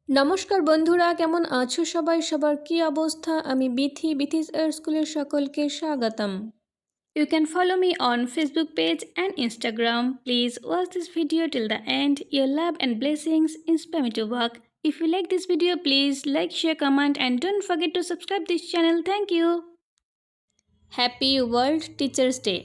নমস্কার বন্ধুরা, কেমন আছো সবাই? সবার কি অবস্থা? আমি বিথিস স্কুলের সকলকে স্বাগতম। You can follow me on Facebook page and Instagram. Please watch this video till the end. Your love and blessings inspire me to work. If you like this video, please like, share, comment and don't forget to subscribe this channel. Thank you. Happy World Teachers Day.